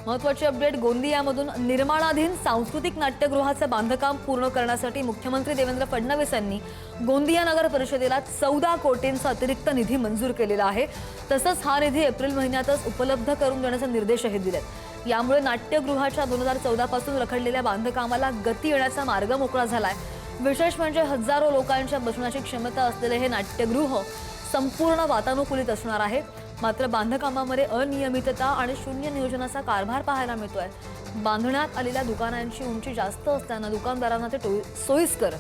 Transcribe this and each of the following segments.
महत्त्वाची अपडेट गोंदियामधून निर्माणाधीन सांस्कृतिक नाट्यगृहाचं बांधकाम पूर्ण करण्यासाठी मुख्यमंत्री देवेंद्र फडणवीस यांनी गोंदिया नगर परिषदेला 14 कोटींचा अतिरिक्त निधी मंजूर केलेला आहे। तसंच हा निधी एप्रिल महिन्यातच उपलब्ध करून देण्याचे निर्देशही दिलेत। यामुळे नाट्यगृहाच्या 2014 पासून रखडलेल्या बांधकामाला गती येण्याचा मार्ग मोकळा झालाय। विशेष म्हणजे हजारो लोकांच्या बसण्याची क्षमता असलेले हे नाट्यगृह संपूर्ण वातानुकूलित असणार आहे। मात्र बांधकामामध्ये अनियमितता आणि शून्य नियोजनाचा कारभार पाहायला मिळतोय। बांधण्यात आलेल्या दुकानांची उंची जास्त असल्यानं दुकानदारांना ते सोयीस्कर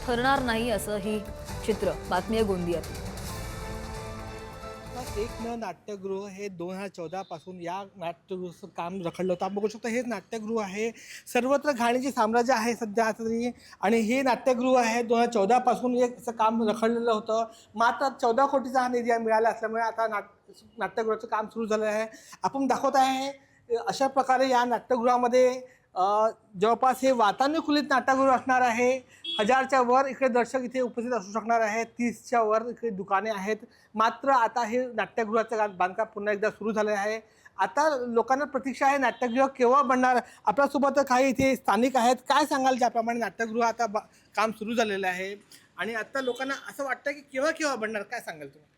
ठरणार नाही असं ही चित्र बातमी आहे गोंदियात। एक नाट्यगृह हे 2014 पासून या नाट्यगृहाचं काम रखडलं होतं। आपण बघू शकतो हे नाट्यगृह आहे, सर्वत्र घाणीचे साम्राज्य आहे सध्या तरी। आणि हे नाट्यगृह आहे 2014 पासून याचं काम रखडलेलं होतं। मात्र 14 कोटीचा हा निधी मिळाला असल्यामुळे आता नाट्यगृहाचं काम सुरू झालं आहे। आपण दाखवत आहे अशा प्रकारे या नाट्यगृहामध्ये जवळपास हे वातानुकूलित नाट्यगृह असणार आहे। 1000च्या वर इकडे दर्शक इथे उपस्थित असू शकणार आहेत, 30च्या वर इकडे दुकाने आहेत। मात्र आता हे नाट्यगृहाचं बांधकाम पुन्हा एकदा सुरू झालं आहे। आता लोकांना प्रतीक्षा आहे नाट्यगृह केव्हा बनणार। आपल्यासोबत काही इथे स्थानिक आहेत, काय सांगाल ज्याप्रमाणे नाट्यगृह आता काम सुरू झालेलं आहे आणि आता लोकांना असं वाटतं की केव्हा बनणार, काय सांगाल तुम्ही?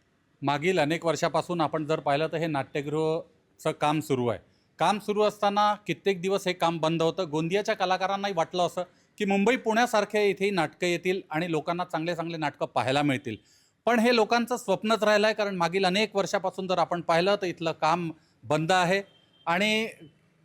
मागील अनेक वर्षापासून आपण जर पाहिलं तर हे नाट्यगृहचं काम सुरू आहे। काम सुरू असताना कित्येक दिवस हे काम बंद होतं। गोंदियाच्या कलाकारांनाही वाटलं असं की मुंबई पुण्यासारखे इथेही नाटकं येतील आणि लोकांना चांगले चांगले नाटकं पाहायला मिळतील। पण हे लोकांचं स्वप्नच राहिलं आहे, कारण मागील अनेक वर्षापासून जर आपण पाहिलं तर इथलं काम बंद आहे आणि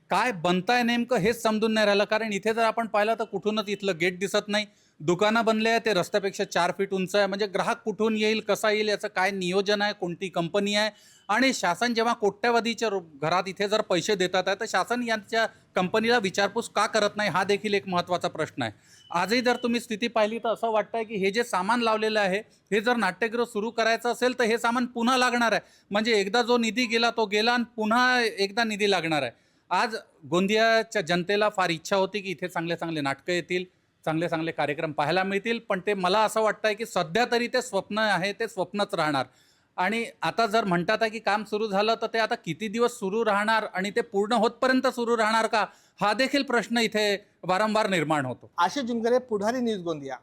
काय बनतं आहे नेमकं हेच समजून नाही राहिलं। कारण इथे जर आपण पाहिलं तर कुठूनच इथलं गेट दिसत नाही, दुकानं बनले आहे ते रस्त्यापेक्षा 4 फीट उंच आहे। म्हणजे ग्राहक कुठून येईल, कसा येईल, याचं काय नियोजन आहे, कोणती कंपनी आहे। आणि शासन जेव्हा कोट्यवधीच्या घरात इथे जर पैसे देतात आहे तर शासन यांच्या कंपनीला विचारपूस का करत नाही, हा देखील एक महत्त्वाचा प्रश्न आहे। आजही जर तुम्ही स्थिती पाहिली तर असं वाटतं आहे की हे जे सामान लावलेलं आहे हे जर नाट्यगृह सुरू करायचं असेल तर हे सामान पुन्हा लागणार आहे। म्हणजे एकदा जो निधी गेला तो गेला आणि पुन्हा एकदा निधी लागणार आहे। आज गोंदियाच्या जनतेला फार इच्छा होती की इथे चांगले चांगले नाटकं येतील, चांगले चांगले कार्यक्रम पाहायला मिळतील, पण ते मला असं वाटतं आहे की सध्या तरी ते स्वप्न आहे, ते स्वप्नच राहणार। आणि आता जर म्हणतात आहे की काम सुरू झालं तर ते आता किती दिवस सुरू राहणार आणि ते पूर्ण होतपर्यंत सुरू राहणार का, हा देखील प्रश्न इथे वारंवार निर्माण होतो। आशिष जुनगरे, पुढारी न्यूज, गोंदिया।